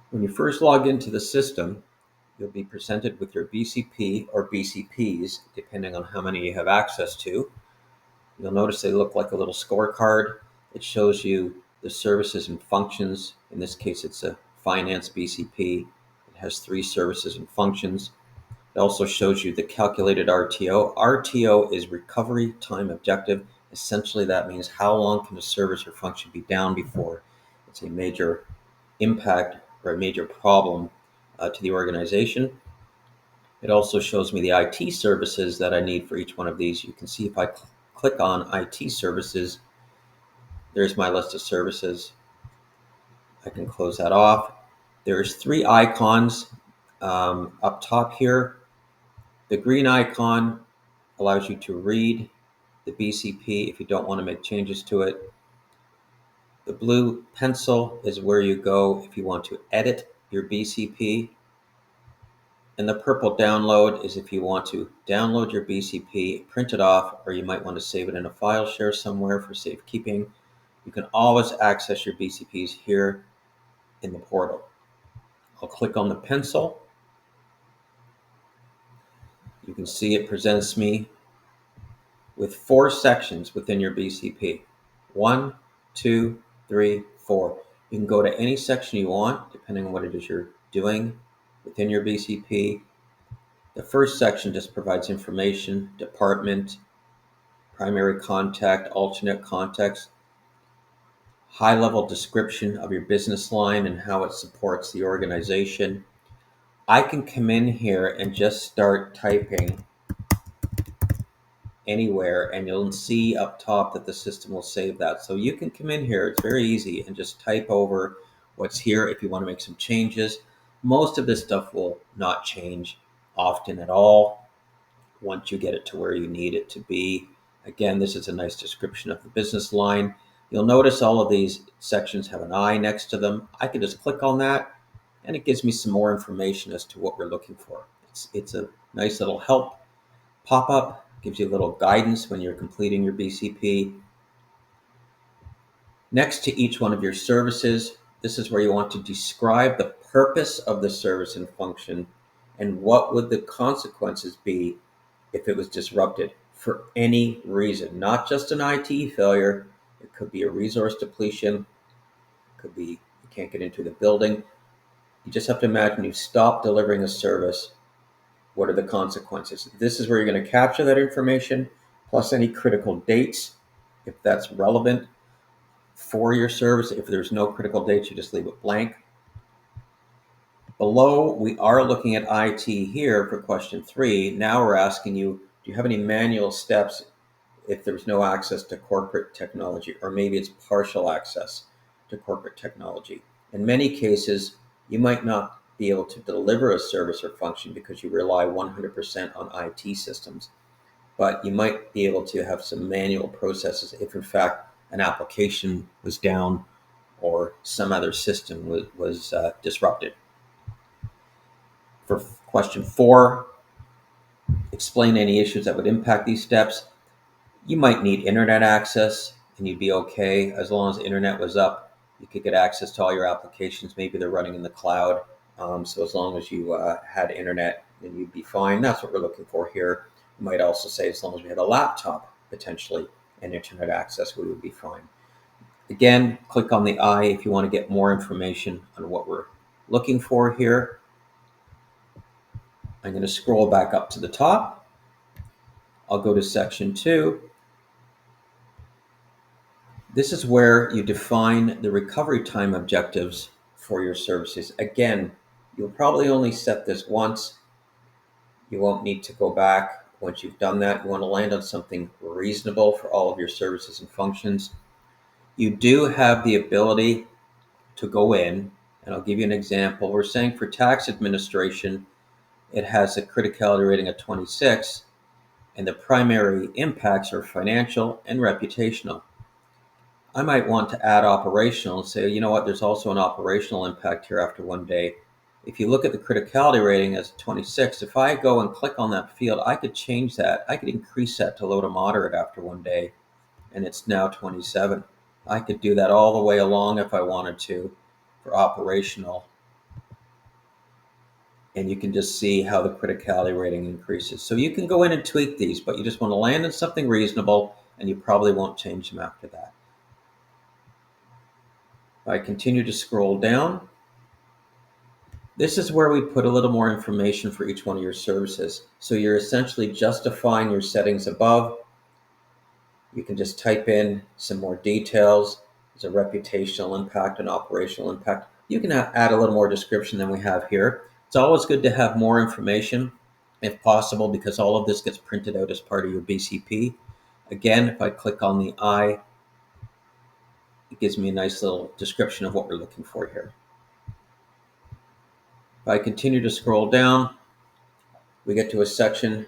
When you first log into the system, you'll be presented with your BCP or BCPs, depending on how many you have access to. You'll notice they look like a little scorecard. It shows you the services and functions. In this case, it's a finance BCP. It has 3 services and functions. It also shows you the calculated RTO. RTO is recovery time objective. Essentially, that means how long can a service or function be down before it's a major impact or a major problem to the organization. It also shows me the IT services that I need for each one of these. You can see if I click on IT services, there's my list of services. I can close that off. There's 3 icons up top here. The green icon allows you to read the BCP if you don't want to make changes to it. The blue pencil is where you go if you want to edit your BCP. And the purple download is if you want to download your BCP, print it off, or you might want to save it in a file share somewhere for safekeeping. You can always access your BCPs here in the portal. I'll click on the pencil. You can see it presents me with 4 sections within your BCP. 1, 2, 3, 4. You can go to any section you want, depending on what it is you're doing within your BCP. The first section just provides information, department, primary contact, alternate context, high-level description of your business line and how it supports the organization. I can come in here and just start typing anywhere, and you'll see up top that the system will save that. So you can come in here, it's very easy, and just type over what's here if you want to make some changes. Most of this stuff will not change often at all once you get it to where you need it to be. Again, this is a nice description of the business line. You'll notice all of these sections have an I next to them. I can just click on that and it gives me some more information as to what we're looking for. It's a nice little help pop-up, gives you a little guidance when you're completing your BCP. Next to each one of your services, this is where you want to describe the purpose of the service and function and what would the consequences be if it was disrupted for any reason, not just an IT failure. It could be a resource depletion. It could be you can't get into the building. You just have to imagine you stop delivering a service. What are the consequences? This is where you're going to capture that information, plus any critical dates, if that's relevant for your service. If there's no critical dates, you just leave it blank. Below, we are looking at IT here for question 3. Now we're asking you, do you have any manual steps if there's no access to corporate technology, or maybe it's partial access to corporate technology? In many cases, you might not be able to deliver a service or function because you rely 100% on IT systems, but you might be able to have some manual processes if in fact an application was down or some other system was disrupted. For question 4, explain any issues that would impact these steps. You might need internet access and you'd be okay. As long as the internet was up, you could get access to all your applications. Maybe they're running in the cloud. So as long as you had internet, then you'd be fine. That's what we're looking for here. You might also say as long as we had a laptop, potentially, and internet access, we would be fine. Again, click on the I if you want to get more information on what we're looking for here. I'm going to scroll back up to the top. I'll go to section 2. This is where you define the recovery time objectives for your services. Again, you'll probably only set this once. You won't need to go back once you've done that. You want to land on something reasonable for all of your services and functions. You do have the ability to go in, and I'll give you an example. We're saying for tax administration, it has a criticality rating of 26, and the primary impacts are financial and reputational. I might want to add operational and say, you know what, there's also an operational impact here after 1 day. If you look at the criticality rating as 26, if I go and click on that field, I could change that. I could increase that to low to moderate after 1 day, and it's now 27. I could do that all the way along if I wanted to for operational. and you can just see how the criticality rating increases. So you can go in and tweak these, but you just want to land in something reasonable, and you probably won't change them after that. If I continue to scroll down, this is where we put a little more information for each one of your services. So you're essentially justifying your settings above. You can just type in some more details. There's a reputational impact and operational impact. You can add a little more description than we have here. It's always good to have more information if possible, because all of this gets printed out as part of your BCP. Again, if I click on the eye, it gives me a nice little description of what we're looking for here. If I continue to scroll down, we get to a section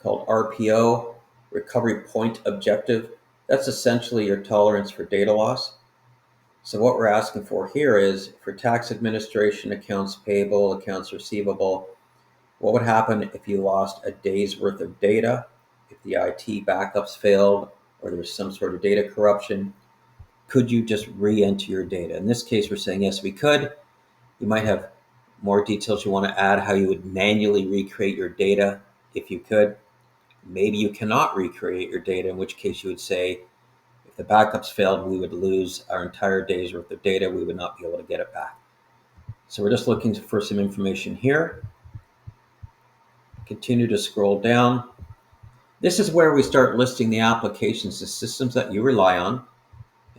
called RPO, Recovery Point Objective. That's essentially your tolerance for data loss. So what we're asking for here is for tax administration, accounts payable, accounts receivable, what would happen if you lost a day's worth of data, if the IT backups failed, or there's some sort of data corruption? Could you just re-enter your data? In this case, we're saying yes, we could. You might have more details you want to add, how you would manually recreate your data if you could. Maybe you cannot recreate your data, in which case you would say, if the backups failed, we would lose our entire day's worth of data. We would not be able to get it back. So we're just looking for some information here. Continue to scroll down. This is where we start listing the applications and systems that you rely on.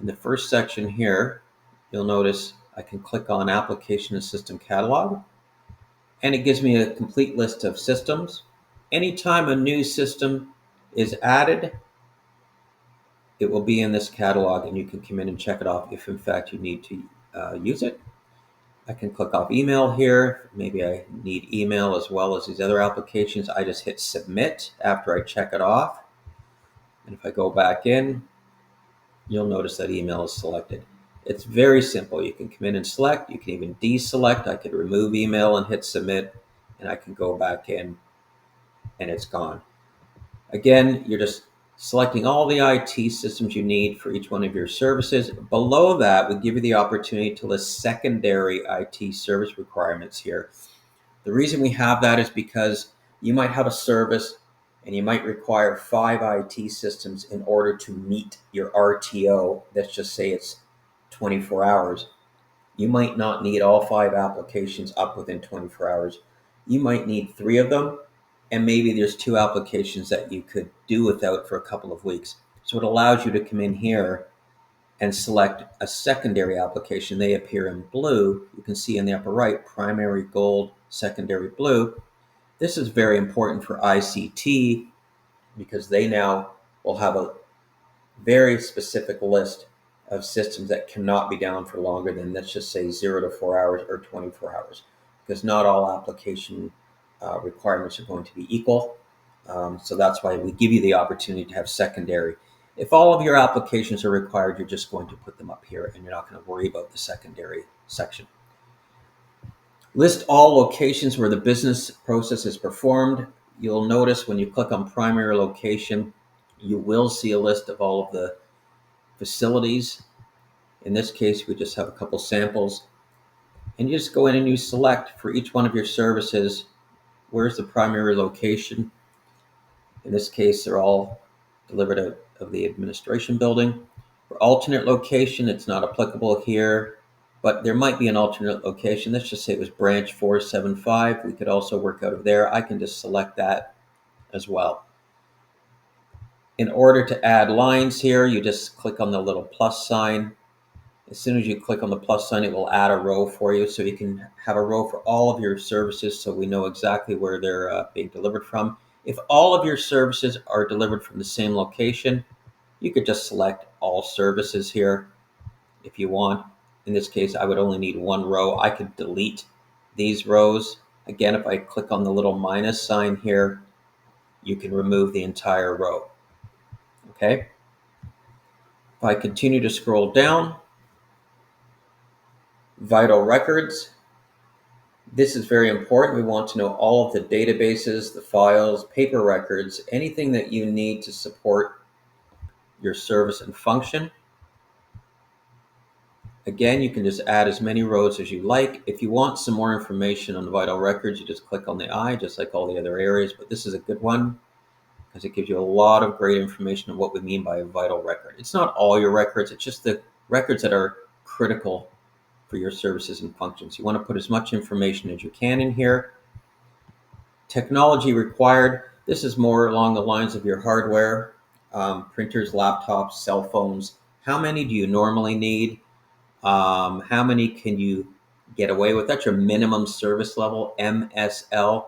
In the first section here, you'll notice I can click on Application and System Catalog, and it gives me a complete list of systems. Anytime a new system is added, it will be in this catalog, and you can come in and check it off if in fact you need to use it. I can click off email here. Maybe I need email as well as these other applications. I just hit submit after I check it off. And if I go back in, you'll notice that email is selected. It's very simple. You can come in and select. You can even deselect. I could remove email and hit submit, and I can go back in and it's gone. Again, you're just selecting all the IT systems you need for each one of your services. Below that, we give you the opportunity to list secondary IT service requirements here. The reason we have that is because you might have a service and you might require 5 IT systems in order to meet your RTO. Let's just say it's 24 hours. You might not need all 5 applications up within 24 hours. You might need 3 of them, and maybe there's 2 applications that you could do without for a couple of weeks. So it allows you to come in here and select a secondary application. They appear in blue. You can see in the upper right, primary gold, secondary blue. This is very important for ICT because they now will have a very specific list of systems that cannot be down for longer than, let's just say, 0 to 4 hours or 24 hours, because not all application requirements are going to be equal. So that's why we give you the opportunity to have secondary. If all of your applications are required, you're just going to put them up here and you're not going to worry about the secondary section. List all locations where the business process is performed. You'll notice when you click on primary location, you will see a list of all of the facilities. In this case, we just have a couple samples. And you just go in and you select for each one of your services, where's the primary location. In this case, they're all delivered out of the administration building. For alternate location, it's not applicable here, but there might be an alternate location. Let's just say it was branch 475. We could also work out of there. I can just select that as well. In order to add lines here, you just click on the little plus sign. As soon as you click on the plus sign, it will add a row for you. So you can have a row for all of your services so we know exactly where they're being delivered from. If all of your services are delivered from the same location, you could just select all services here if you want. In this case, I would only need one row. I could delete these rows. Again, if I click on the little minus sign here, you can remove the entire row. Okay. If I continue to scroll down, vital records. This is very important. We want to know all of the databases, the files, paper records, anything that you need to support your service and function. Again, you can just add as many rows as you like. If you want some more information on the vital records, you just click on the I, just like all the other areas, but this is a good one because it gives you a lot of great information on what we mean by a vital record. It's not all your records, it's just the records that are critical for your services and functions. You want to put as much information as you can in here. Technology required. This is more along the lines of your hardware, printers, laptops, cell phones. How many do you normally need? How many can you get away with? That's your minimum service level, MSL.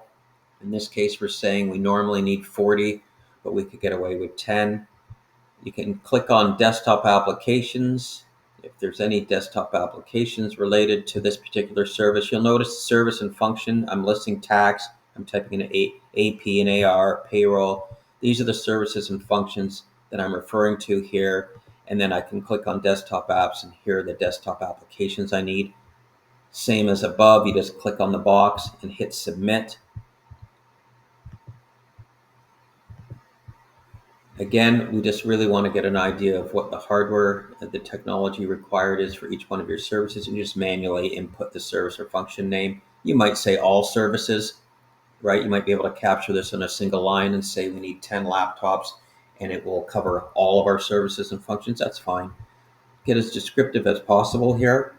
In this case, we're saying we normally need 40, but we could get away with 10. You can click on desktop applications. If there's any desktop applications related to this particular service, you'll notice service and function. I'm listing tax. I'm typing in AP and AR, payroll. These are the services and functions that I'm referring to here. And then I can click on desktop apps, and here are the desktop applications I need. Same as above, you just click on the box and hit submit. Again, we just really want to get an idea of what the hardware, the technology required is for each one of your services, and you just manually input the service or function name. You might say all services, right? You might be able to capture this in a single line and say we need 10 laptops, and it will cover all of our services and functions. That's fine. Get as descriptive as possible here.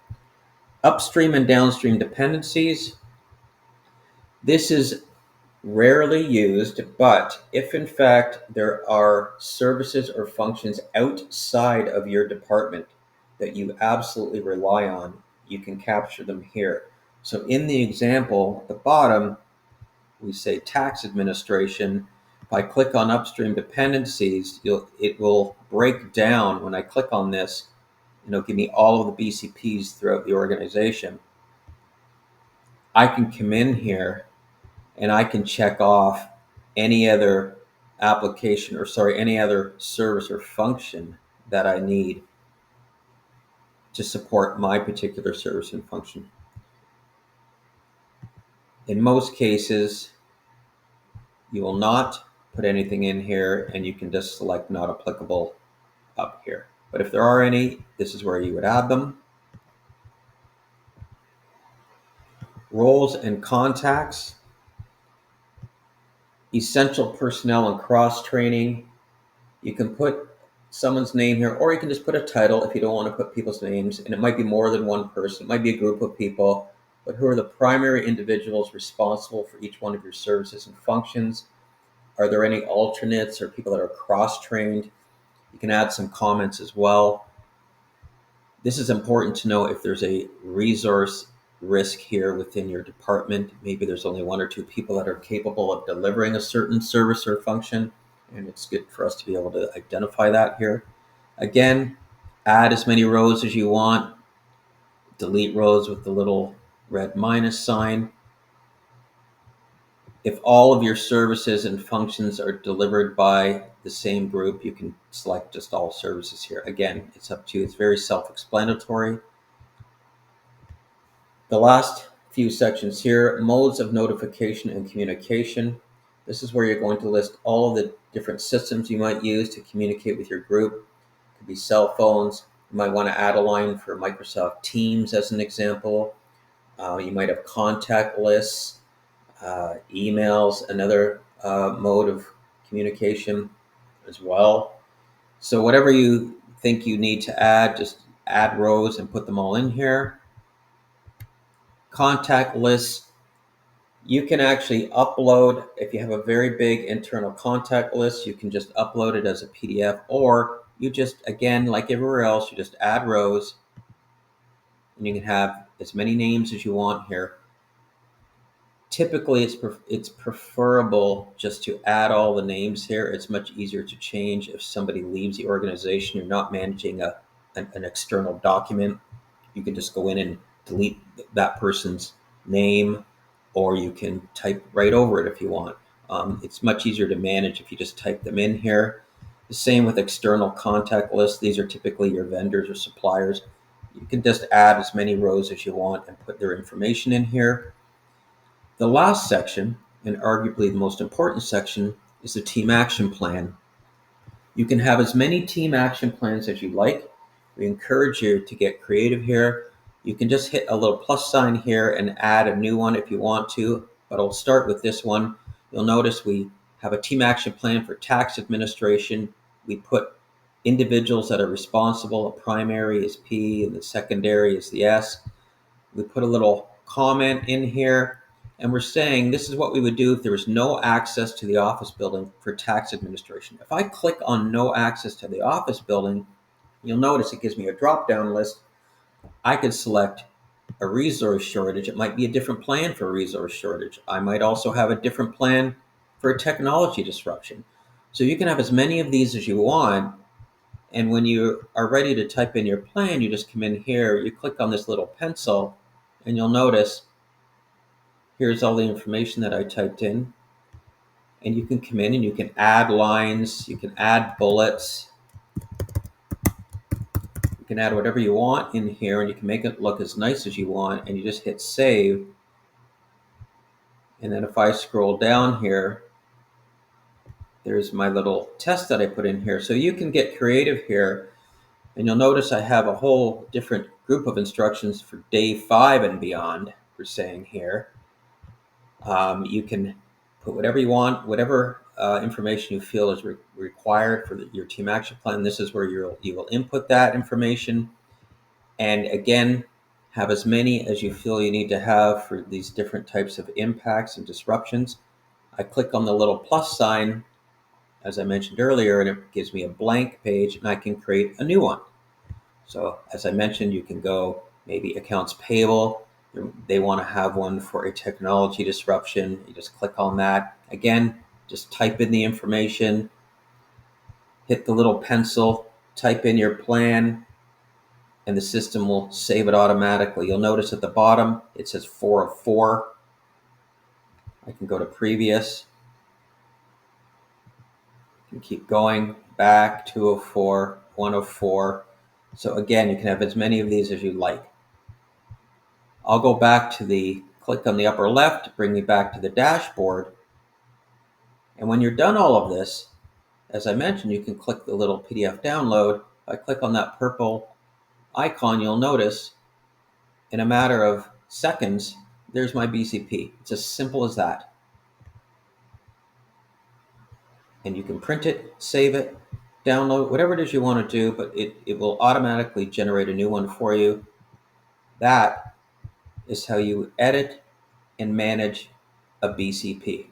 Upstream and downstream dependencies. This is rarely used, but if in fact there are services or functions outside of your department that you absolutely rely on, you can capture them here. So in the example at the bottom, we say tax administration. If I click on upstream dependencies, it will break down. When I click on this, it'll give me all of the BCPs throughout the organization. I can come in here and I can check off any other any other service or function that I need to support my particular service and function. In most cases, you will not put anything in here, and you can just select not applicable up here. But if there are any, this is where you would add them. Roles and contacts. Essential personnel and cross-training. You can put someone's name here, or you can just put a title if you don't want to put people's names, and it might be more than one person. It might be a group of people, but who are the primary individuals responsible for each one of your services and functions? Are there any alternates or people that are cross-trained? You can add some comments as well. This is important to know if there's a resource risk here within your department. Maybe there's only one or two people that are capable of delivering a certain service or function, and it's good for us to be able to identify that here. Again, add as many rows as you want. Delete rows with the little red minus sign. If all of your services and functions are delivered by the same group, you can select just all services here. Again, it's up to you. It's very self-explanatory. The last few sections here, modes of notification and communication. This is where you're going to list all of the different systems you might use to communicate with your group. It could be cell phones. You might want to add a line for Microsoft Teams as an example. You might have contact lists, emails, another mode of communication as well. So whatever you think you need to add, just add rows and put them all in here. Contact lists, you can actually upload. If you have a very big internal contact list, you can just upload it as a PDF, or you just, again, like everywhere else, you just add rows, and you can have as many names as you want here. Typically, it's preferable just to add all the names here. It's much easier to change if somebody leaves the organization. You're not managing an external document. You can just go in and delete that person's name, or you can type right over it if you want. It's much easier to manage if you just type them in here. The same with external contact lists. These are typically your vendors or suppliers. You can just add as many rows as you want and put their information in here. The last section, and arguably the most important section, is the team action plan. You can have as many team action plans as you like. We encourage you to get creative here. You can just hit a little plus sign here and add a new one if you want to, but I'll start with this one. You'll notice we have a team action plan for tax administration. We put individuals that are responsible. A primary is P and the secondary is the S. We put a little comment in here, and we're saying this is what we would do if there was no access to the office building for tax administration. If I click on no access to the office building, you'll notice it gives me a drop-down list. I could select a resource shortage. It might be a different plan for a resource shortage. I might also have a different plan for a technology disruption. So you can have as many of these as you want. And when you are ready to type in your plan, you just come in here, you click on this little pencil, and you'll notice here's all the information that I typed in. And you can come in and you can add lines, you can add bullets, you can add whatever you want in here, and you can make it look as nice as you want, and you just hit save. And then if I scroll down here, there's my little test that I put in here. So you can get creative here, and you'll notice I have a whole different group of instructions for day 5 and beyond, we're saying here. You can put whatever you want, whatever information you feel is required for your team action plan. This is where you will input that information. And again, have as many as you feel you need to have for these different types of impacts and disruptions. I click on the little plus sign, as I mentioned earlier, and it gives me a blank page, and I can create a new one. So as I mentioned, you can go maybe accounts payable. They want to have one for a technology disruption. You just click on that. Again, just type in the information, hit the little pencil, type in your plan, and the system will save it automatically. You'll notice at the bottom, it says 4 of 4. I can go to previous. You can keep going back, 2 of 4, 1 of 4. So again, you can have as many of these as you like. I'll go back to the click on the upper left, bring me back to the dashboard. And when you're done all of this, as I mentioned, you can click the little PDF download. If I click on that purple icon, you'll notice in a matter of seconds, there's my BCP. It's as simple as that. And you can print it, save it, download, whatever it is you want to do, but it will automatically generate a new one for you. That is how you edit and manage a BCP.